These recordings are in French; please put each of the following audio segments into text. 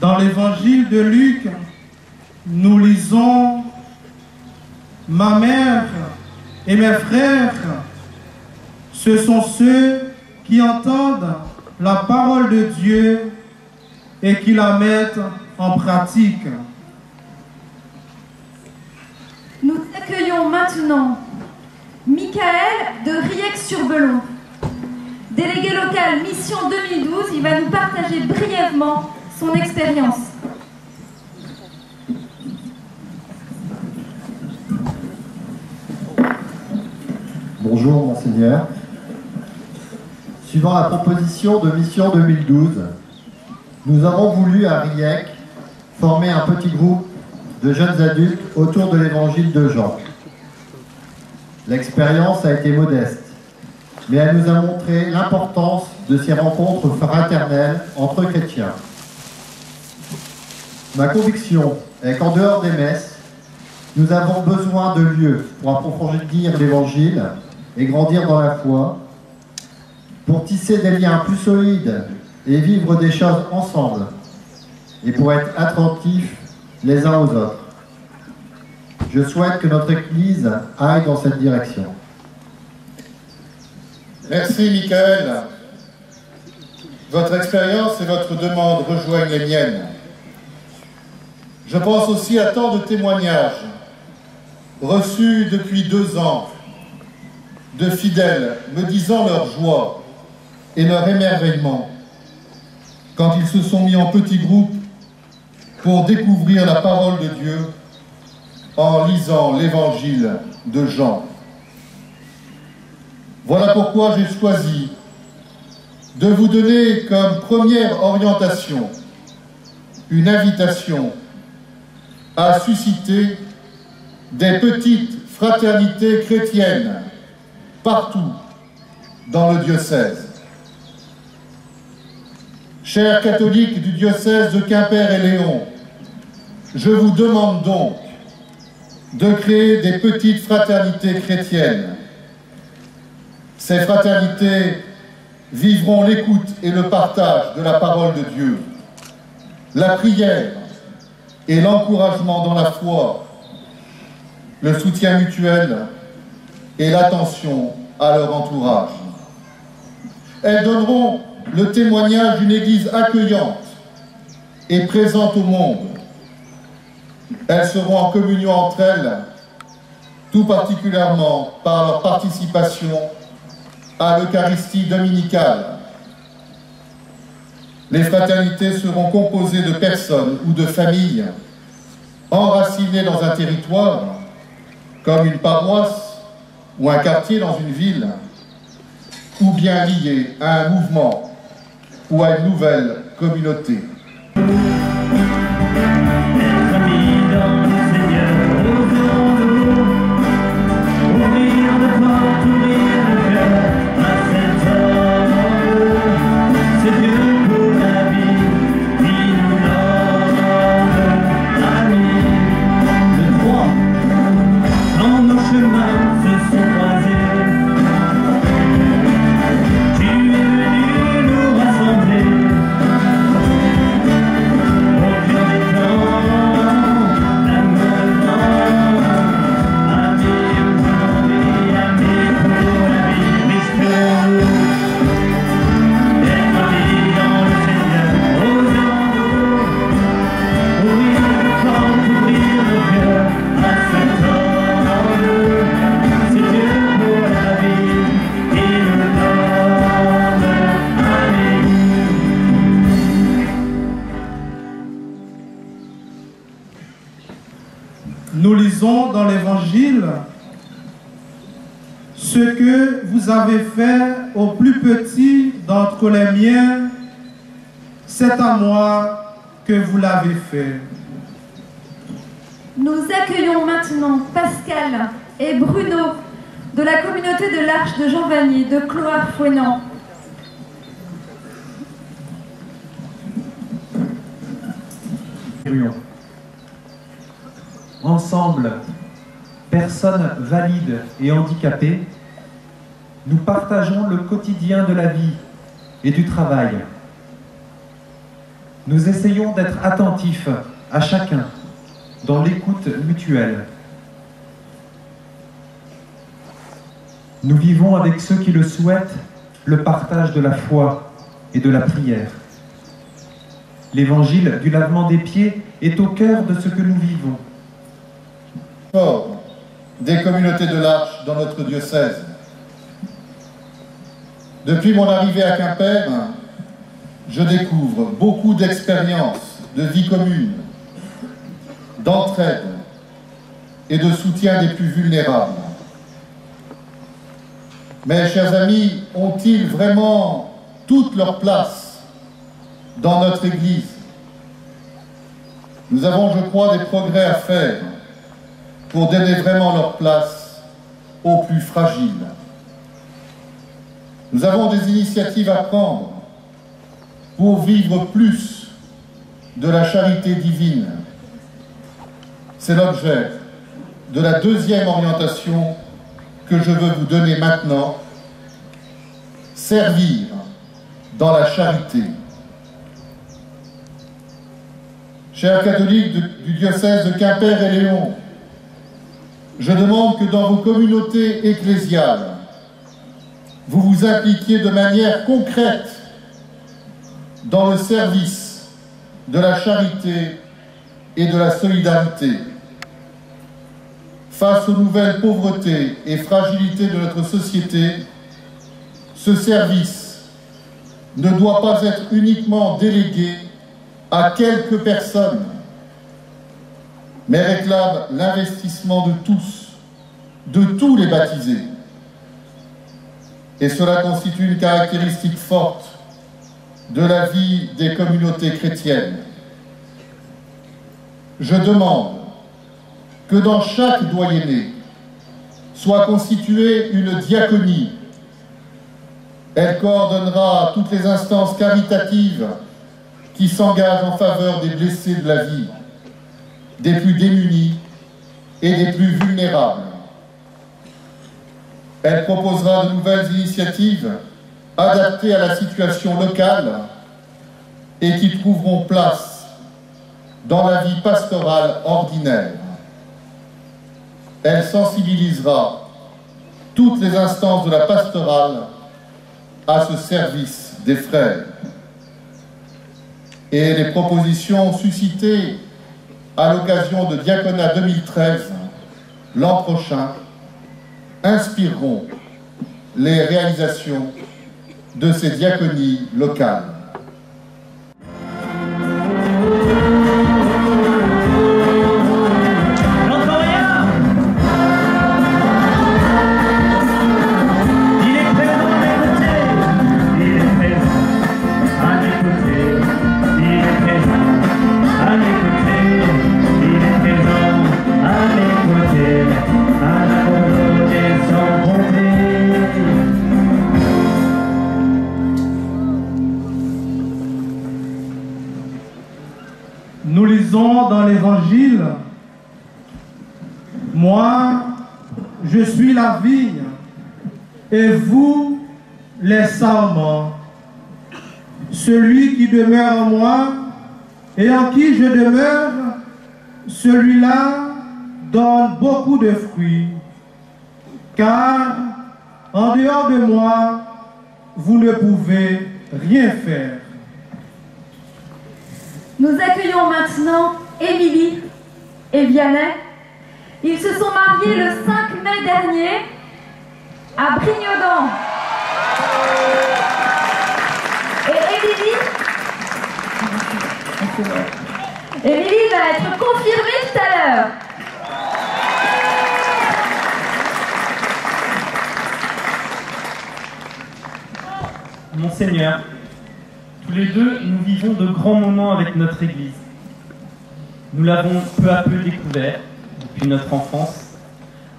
Dans l'évangile de Luc, nous lisons « Ma mère et mes frères, ce sont ceux qui entendent la parole de Dieu et qui la mettent en pratique. » Nous accueillons maintenant Michael de Riec-sur-Belon. Délégué local Mission 2012, il va nous partager brièvement son expérience. Bonjour Monseigneur. Suivant la proposition de Mission 2012, nous avons voulu à Riec former un petit groupe de jeunes adultes autour de l'évangile de Jean. L'expérience a été modeste, mais elle nous a montré l'importance de ces rencontres fraternelles entre chrétiens. Ma conviction est qu'en dehors des messes, nous avons besoin de lieux pour approfondir l'évangile et grandir dans la foi, pour tisser des liens plus solides et vivre des choses ensemble, et pour être attentifs les uns aux autres. Je souhaite que notre Église aille dans cette direction. Merci Michael. Votre expérience et votre demande rejoignent les miennes. Je pense aussi à tant de témoignages reçus depuis 2 ans de fidèles me disant leur joie et leur émerveillement quand ils se sont mis en petits groupes pour découvrir la parole de Dieu en lisant l'évangile de Jean. Voilà pourquoi j'ai choisi de vous donner comme première orientation une invitation à susciter des petites fraternités chrétiennes partout dans le diocèse. Chers catholiques du diocèse de Quimper et Léon, je vous demande donc de créer des petites fraternités chrétiennes. Ces fraternités vivront l'écoute et le partage de la parole de Dieu, la prière et l'encouragement dans la foi, le soutien mutuel et l'attention à leur entourage. Elles donneront le témoignage d'une Église accueillante et présente au monde. Elles seront en communion entre elles, tout particulièrement par leur participation à l'Eucharistie dominicale. Les fraternités seront composées de personnes ou de familles enracinées dans un territoire, comme une paroisse ou un quartier dans une ville, ou bien liées à un mouvement ou à une nouvelle communauté. Nous lisons dans l'Évangile « Ce que vous avez fait au plus petit d'entre les miens, c'est à moi que vous l'avez fait. » Nous accueillons maintenant Pascal et Bruno de la communauté de l'Arche de Jean Vanier de Cloire-Fouesnant. Ensemble, personnes valides et handicapées, nous partageons le quotidien de la vie et du travail. Nous essayons d'être attentifs à chacun, dans l'écoute mutuelle. Nous vivons avec ceux qui le souhaitent le partage de la foi et de la prière. L'évangile du lavement des pieds est au cœur de ce que nous vivons. Fort des communautés de l'Arche dans notre diocèse. Depuis mon arrivée à Quimper, je découvre beaucoup d'expériences de vie commune, d'entraide et de soutien des plus vulnérables. Mes chers amis, ont-ils vraiment toute leur place dans notre Église? Nous avons, je crois, des progrès à faire pour donner vraiment leur place aux plus fragiles. Nous avons des initiatives à prendre pour vivre plus de la charité divine. C'est l'objet de la deuxième orientation que je veux vous donner maintenant, servir dans la charité. Chers catholiques du diocèse de Quimper et Léon, je demande que dans vos communautés ecclésiales, vous vous impliquiez de manière concrète dans le service de la charité et de la solidarité. Face aux nouvelles pauvretés et fragilités de notre société, ce service ne doit pas être uniquement délégué à quelques personnes, mais réclame l'investissement de tous les baptisés. Et cela constitue une caractéristique forte de la vie des communautés chrétiennes. Je demande que dans chaque doyenné soit constituée une diaconie. Elle coordonnera toutes les instances caritatives qui s'engagent en faveur des blessés de la vie, des plus démunis et des plus vulnérables. Elle proposera de nouvelles initiatives adaptées à la situation locale et qui trouveront place dans la vie pastorale ordinaire. Elle sensibilisera toutes les instances de la pastorale à ce service des frères. Et les propositions suscitées à l'occasion de Diaconat 2013, l'an prochain, inspireront les réalisations de ces diaconies locales. Nous lisons dans l'Évangile, « Moi, je suis la vigne, et vous, les sarments. Celui qui demeure en moi, et en qui je demeure, celui-là donne beaucoup de fruits, car en dehors de moi, vous ne pouvez rien faire. » Nous accueillons maintenant Émilie et Vianney. Ils se sont mariés le 5 mai dernier à Brignodan. Et Émilie va être confirmée tout à l'heure. Monseigneur, tous les deux, nous vivons de grands moments avec notre Église. Nous l'avons peu à peu découvert depuis notre enfance,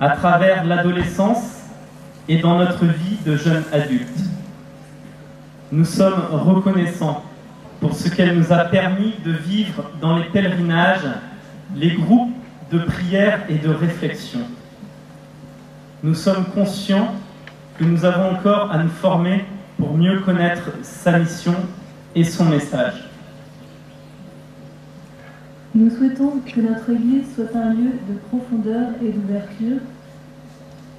à travers l'adolescence et dans notre vie de jeunes adultes. Nous sommes reconnaissants pour ce qu'elle nous a permis de vivre dans les pèlerinages, les groupes de prière et de réflexion. Nous sommes conscients que nous avons encore à nous former pour mieux connaître sa mission et son message. Nous souhaitons que notre Église soit un lieu de profondeur et d'ouverture,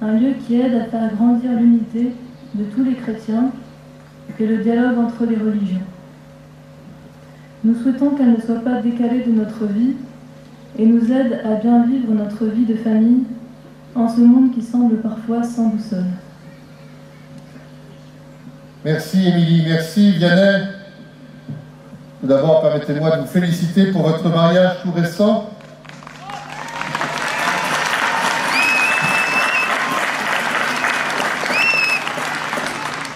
un lieu qui aide à faire grandir l'unité de tous les chrétiens et le dialogue entre les religions. Nous souhaitons qu'elle ne soit pas décalée de notre vie et nous aide à bien vivre notre vie de famille en ce monde qui semble parfois sans boussole. Merci Émilie, merci Vianney. Tout d'abord, permettez-moi de vous féliciter pour votre mariage tout récent.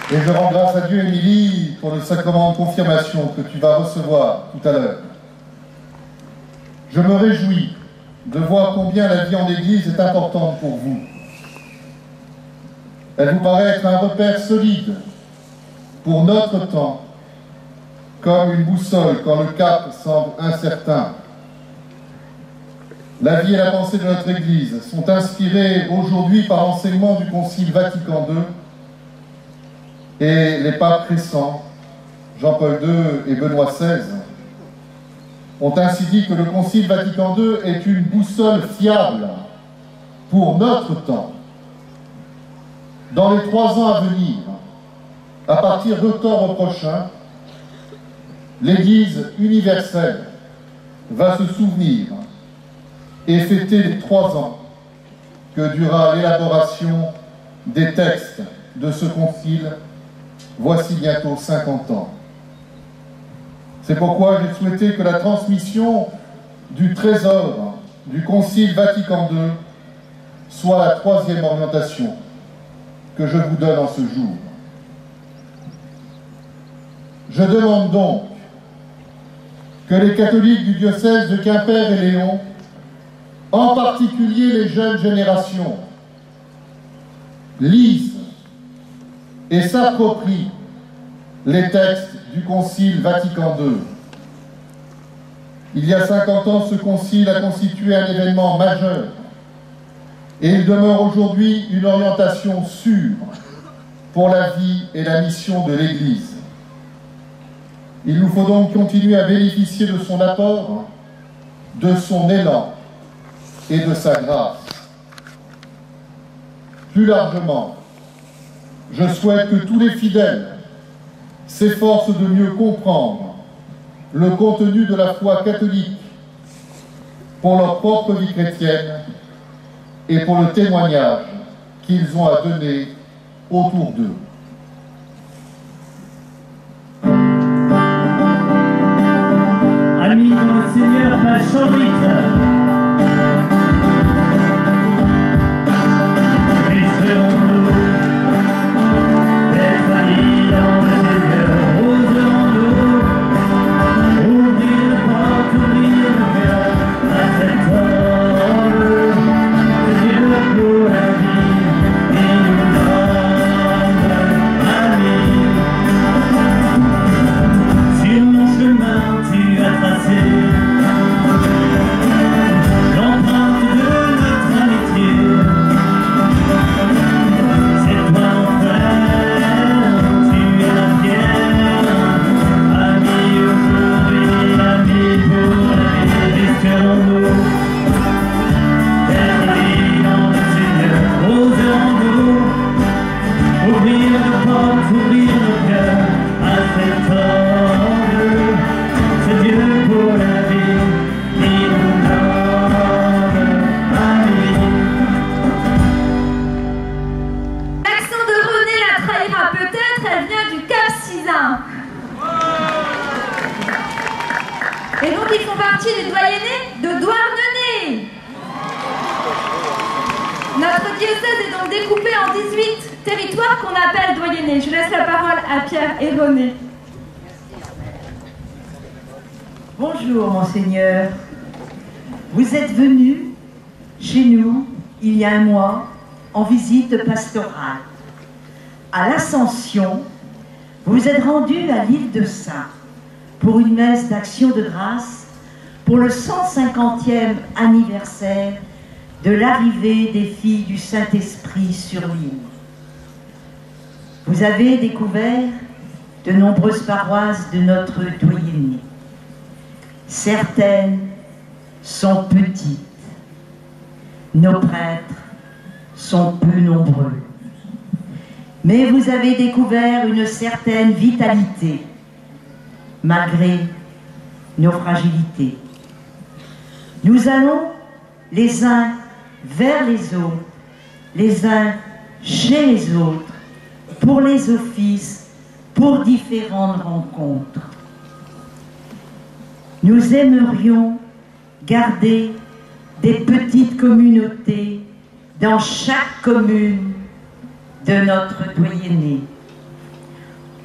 Et je rends grâce à Dieu, Émilie, pour le sacrement de confirmation que tu vas recevoir tout à l'heure. Je me réjouis de voir combien la vie en Église est importante pour vous. Elle vous paraît être un repère solide pour notre temps, comme une boussole quand le cap semble incertain. La vie et la pensée de notre Église sont inspirées aujourd'hui par l'enseignement du Concile Vatican II et les papes récents, Jean-Paul II et Benoît XVI, ont ainsi dit que le Concile Vatican II est une boussole fiable pour notre temps. Dans les 3 ans à venir, à partir d'octobre prochain, l'Église universelle va se souvenir et fêter les 3 ans que dura l'élaboration des textes de ce concile, voici bientôt 50 ans. C'est pourquoi j'ai souhaité que la transmission du trésor du Concile Vatican II soit la 3e orientation que je vous donne en ce jour. Je demande donc que les catholiques du diocèse de Quimper et Léon, en particulier les jeunes générations, lisent et s'approprient les textes du Concile Vatican II. Il y a 50 ans, ce concile a constitué un événement majeur et il demeure aujourd'hui une orientation sûre pour la vie et la mission de l'Église. Il nous faut donc continuer à bénéficier de son apport, de son élan et de sa grâce. Plus largement, je souhaite que tous les fidèles s'efforcent de mieux comprendre le contenu de la foi catholique pour leur propre vie chrétienne et pour le témoignage qu'ils ont à donner autour d'eux. Amis dans le Seigneur, ma chambrite. Et donc ils font partie des doyennés de Douarnenez. Notre diocèse est donc découpé en 18 territoires qu'on appelle doyennés. Je laisse la parole à Pierre et René. Bonjour Monseigneur. Vous êtes venu chez nous il y a un mois en visite pastorale. À l'Ascension, vous vous êtes rendu à l'île de Saint pour une messe d'action de grâce pour le 150e anniversaire de l'arrivée des filles du Saint-Esprit sur l'île. Vous avez découvert de nombreuses paroisses de notre doyenné. Certaines sont petites. Nos prêtres sont peu nombreux. Mais vous avez découvert une certaine vitalité, malgré nos fragilités. Nous allons les uns vers les autres, les uns chez les autres, pour les offices, pour différentes rencontres. Nous aimerions garder des petites communautés dans chaque commune de notre doyenné.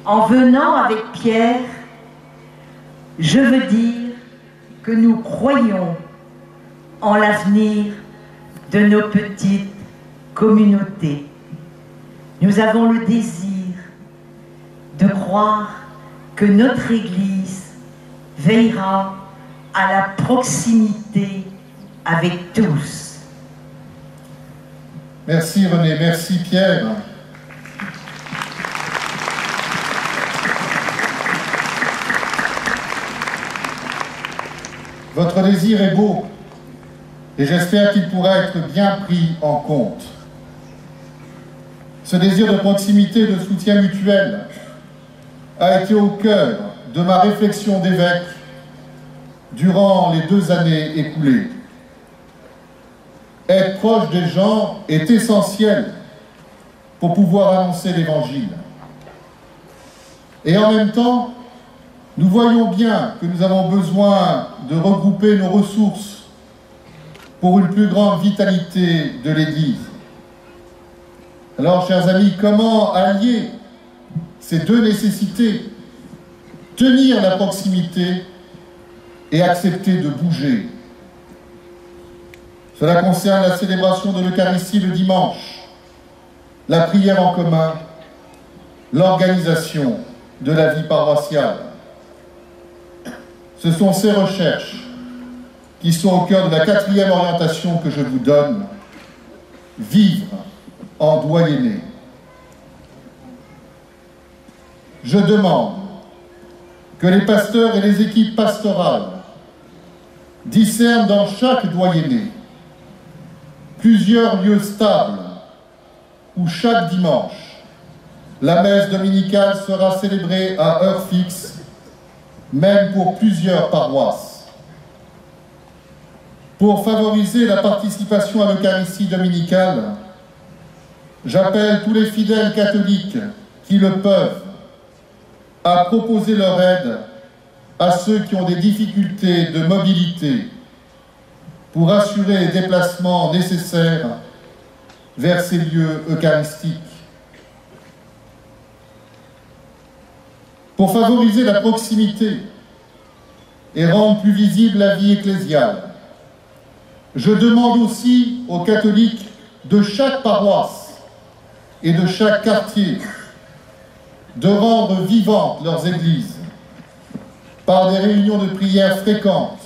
En venant avec Pierre, je veux dire que nous croyons en l'avenir de nos petites communautés. Nous avons le désir de croire que notre Église veillera à la proximité avec tous. Merci René, merci Pierre. Votre désir est beau et j'espère qu'il pourra être bien pris en compte. Ce désir de proximité et de soutien mutuel a été au cœur de ma réflexion d'évêque durant les 2 années écoulées. Être proche des gens est essentiel pour pouvoir annoncer l'Évangile. Et en même temps, nous voyons bien que nous avons besoin de regrouper nos ressources pour une plus grande vitalité de l'Église. Alors, chers amis, comment allier ces 2 nécessités? Tenir la proximité et accepter de bouger. Cela concerne la célébration de l'Eucharistie le dimanche, la prière en commun, l'organisation de la vie paroissiale. Ce sont ces recherches qui sont au cœur de la 4e orientation que je vous donne, vivre en doyenné. Je demande que les pasteurs et les équipes pastorales discernent dans chaque doyenné plusieurs lieux stables où chaque dimanche, la messe dominicale sera célébrée à heure fixe, même pour plusieurs paroisses. Pour favoriser la participation à l'Eucharistie dominicale, j'appelle tous les fidèles catholiques qui le peuvent à proposer leur aide à ceux qui ont des difficultés de mobilité pour assurer les déplacements nécessaires vers ces lieux eucharistiques. Pour favoriser la proximité et rendre plus visible la vie ecclésiale, je demande aussi aux catholiques de chaque paroisse et de chaque quartier de rendre vivantes leurs églises par des réunions de prière fréquentes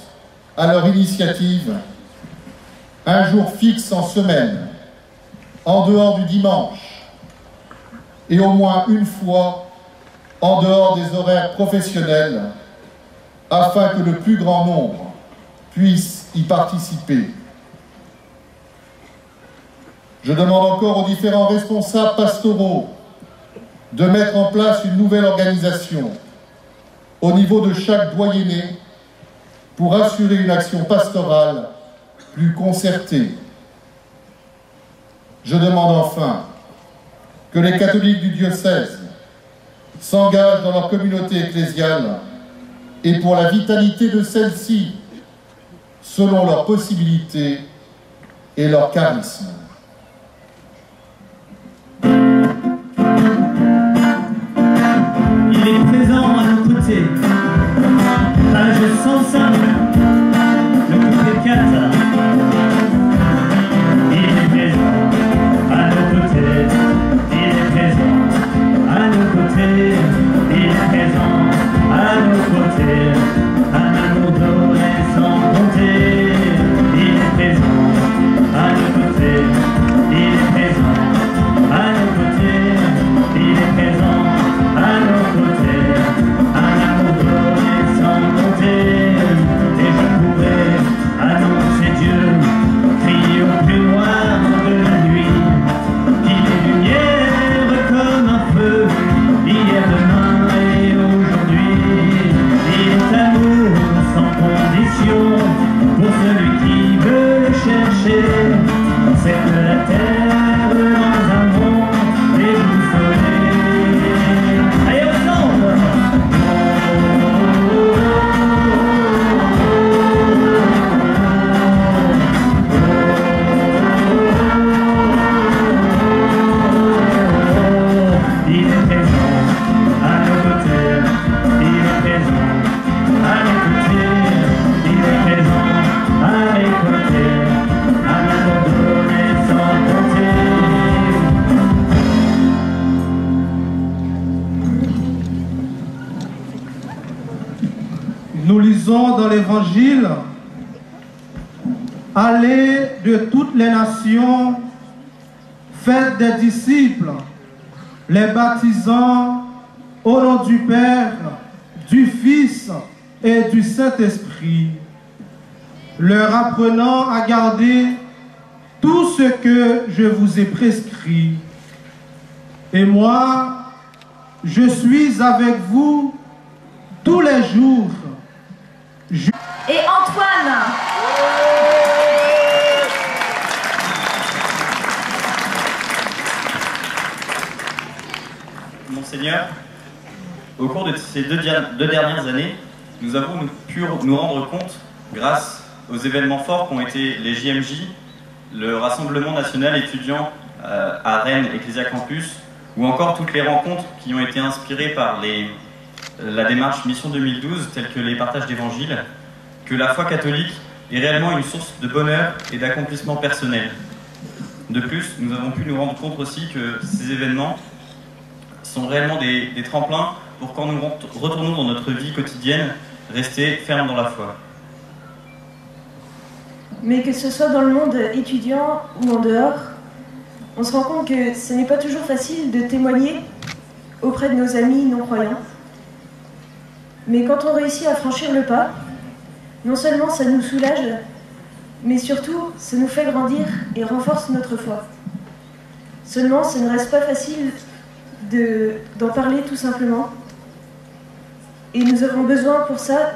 à leur initiative, un jour fixe en semaine, en dehors du dimanche, et au moins une fois en dehors des horaires professionnels, afin que le plus grand nombre puisse y participer. Je demande encore aux différents responsables pastoraux de mettre en place une nouvelle organisation au niveau de chaque doyenné pour assurer une action pastorale plus concertée. Je demande enfin que les catholiques du diocèse s'engagent dans leur communauté ecclésiale et pour la vitalité de celle-ci, selon leurs possibilités et leur charisme. Il est présent à nos côtés. Page 105, le couplet 4. Il est présent à nos côtés. Il est présent à nos côtés. Il est présent à nos côtés. Un amour donné sans compter. Il est présent à nos côtés. Il est présent à nos côtés. Il est présent à nos côtés. Un amour donné sans compter. à nos côtés, il est présent, à mes côtés, il est présent, à mes côtés, à m'avoir donné sans compter. Nous lisons dans l'Évangile: allez de toutes les nations, faites des disciples, les baptisant au nom du Père, du Fils et du Saint-Esprit, leur apprenant à garder tout ce que je vous ai prescrit. Et moi, je suis avec vous tous les jours. Et Antoine. Monseigneur, au cours de ces deux dernières années, nous avons pu nous rendre compte, grâce aux événements forts qu'ont été les JMJ, le Rassemblement national étudiant à Rennes Ecclesia Campus, ou encore toutes les rencontres qui ont été inspirées par la démarche Mission 2012, telle que les partages d'évangiles, que la foi catholique est réellement une source de bonheur et d'accomplissement personnel. De plus, nous avons pu nous rendre compte aussi que ces événements sont réellement des tremplins pour, quand nous retournons dans notre vie quotidienne, rester fermes dans la foi. Mais que ce soit dans le monde étudiant ou en dehors, on se rend compte que ce n'est pas toujours facile de témoigner auprès de nos amis non-croyants. Mais quand on réussit à franchir le pas, non seulement ça nous soulage, mais surtout ça nous fait grandir et renforce notre foi. Seulement, ce ne reste pas facile d'en parler tout simplement. Et nous avons besoin pour ça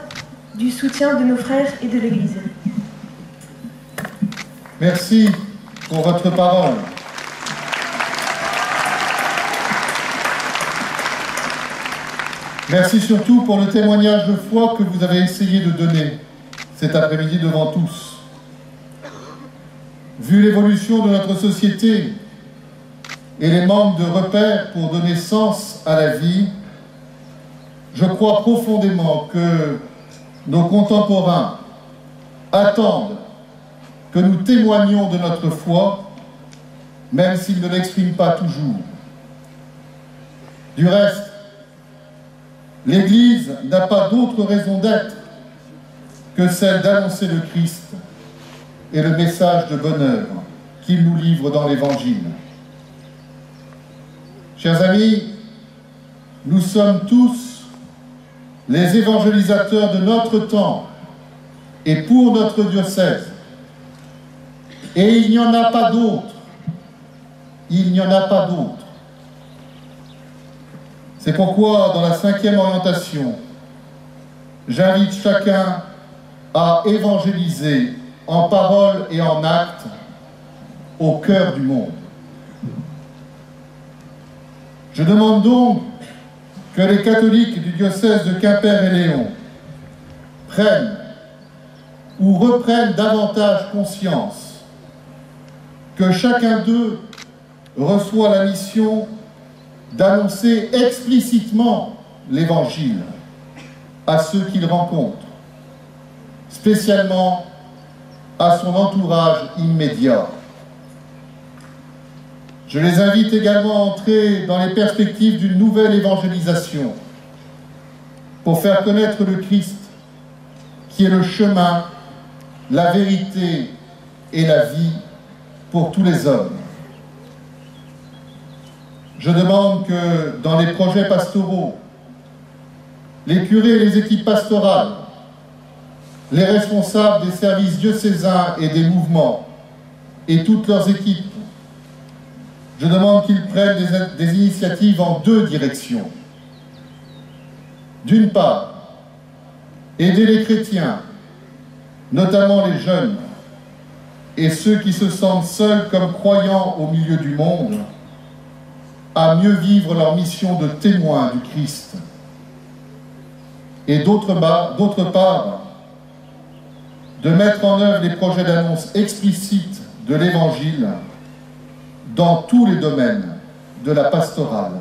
du soutien de nos frères et de l'Église. Merci pour votre parole. Merci surtout pour le témoignage de foi que vous avez essayé de donner cet après-midi devant tous. Vu l'évolution de notre société et les manques de repères pour donner sens à la vie, je crois profondément que nos contemporains attendent que nous témoignions de notre foi, même s'ils ne l'expriment pas toujours. Du reste, l'Église n'a pas d'autre raison d'être que celle d'annoncer le Christ et le message de bonheur qu'il nous livre dans l'Évangile. Chers amis, nous sommes tous les évangélisateurs de notre temps et pour notre diocèse. Et il n'y en a pas d'autres. Il n'y en a pas d'autres. C'est pourquoi, dans la 5e orientation, j'invite chacun à évangéliser en parole et en acte au cœur du monde. Je demande donc que les catholiques du diocèse de Quimper-et-Léon prennent ou reprennent davantage conscience que chacun d'eux reçoit la mission d'annoncer explicitement l'Évangile à ceux qu'il rencontre, spécialement à son entourage immédiat. Je les invite également à entrer dans les perspectives d'une nouvelle évangélisation pour faire connaître le Christ, qui est le chemin, la vérité et la vie pour tous les hommes. Je demande que dans les projets pastoraux, les curés et les équipes pastorales, les responsables des services diocésains et des mouvements et toutes leurs équipes, je demande qu'ils prennent des initiatives en deux directions. D'une part, aider les chrétiens, notamment les jeunes, et ceux qui se sentent seuls comme croyants au milieu du monde, à mieux vivre leur mission de témoin du Christ. Et d'autre part, de mettre en œuvre les projets d'annonce explicites de l'Évangile dans tous les domaines de la pastorale.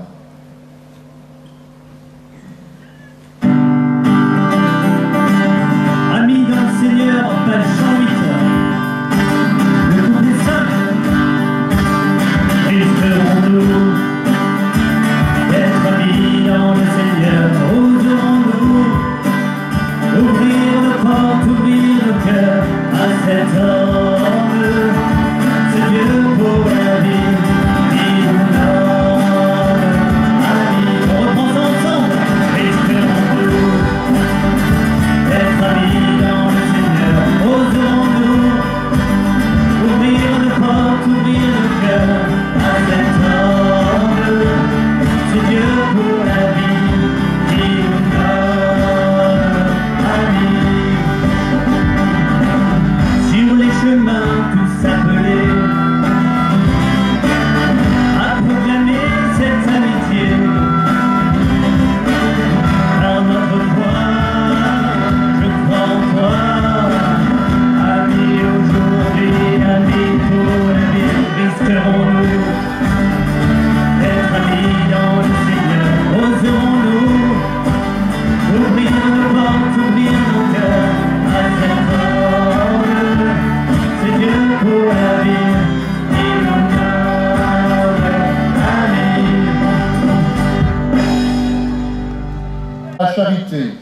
la charité,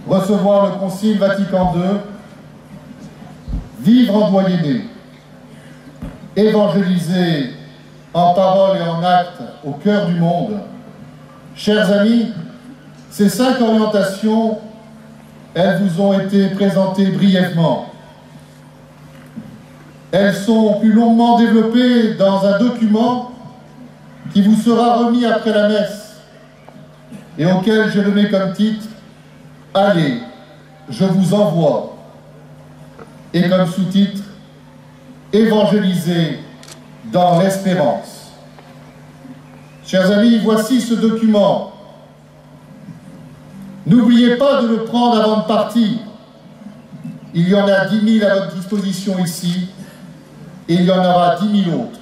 recevoir le Concile Vatican II, vivre en doyenné, évangéliser en parole et en acte au cœur du monde. Chers amis, ces 5 orientations, elles vous ont été présentées brièvement. Elles sont plus longuement développées dans un document qui vous sera remis après la messe et auquel je le mets comme titre « Allez, je vous envoie » et comme sous-titre « Évangéliser dans l'espérance ». Chers amis, voici ce document. N'oubliez pas de le prendre avant de partir. Il y en a 10 000 à votre disposition ici, et il y en aura 10 000 autres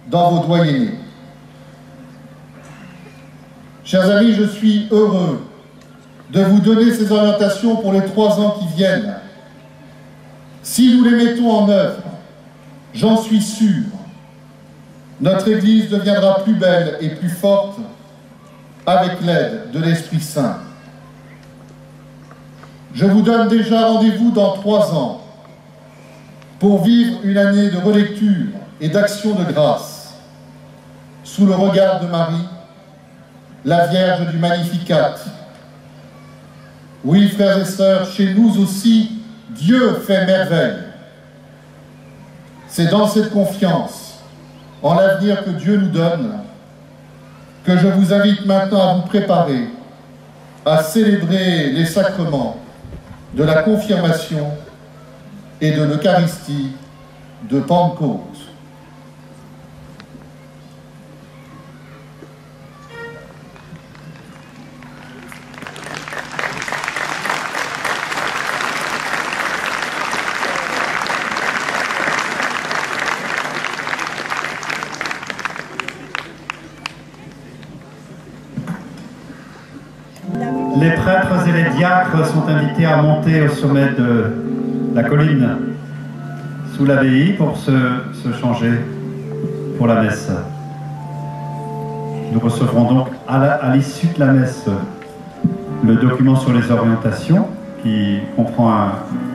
dans vos doyennés. Chers amis, je suis heureux de vous donner ces orientations pour les 3 ans qui viennent. Si nous les mettons en œuvre, j'en suis sûr, notre Église deviendra plus belle et plus forte avec l'aide de l'Esprit Saint. Je vous donne déjà rendez-vous dans 3 ans pour vivre une année de relecture et d'action de grâce sous le regard de Marie, la Vierge du Magnificat. Oui, frères et sœurs, chez nous aussi, Dieu fait merveille. C'est dans cette confiance en l'avenir que Dieu nous donne que je vous invite maintenant à vous préparer à célébrer les sacrements de la confirmation et de l'Eucharistie de Pentecôte. Les prêtres et les diacres sont invités à monter au sommet de la colline sous l'abbaye pour se changer pour la messe. Nous recevrons donc à l'issue de la messe le document sur les orientations qui comprend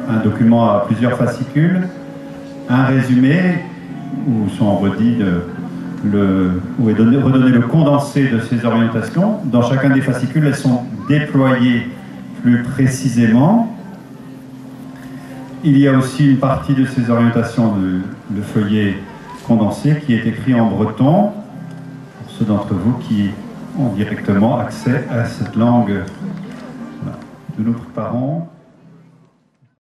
un document à plusieurs fascicules, un résumé où sont redits où est redonné le condensé de ces orientations. Dans chacun des fascicules, elles sont déployées plus précisément. Il y a aussi une partie de ces orientations, le feuillet condensé, qui est écrit en breton, pour ceux d'entre vous qui ont directement accès à cette langue. Voilà. Nous nous préparons.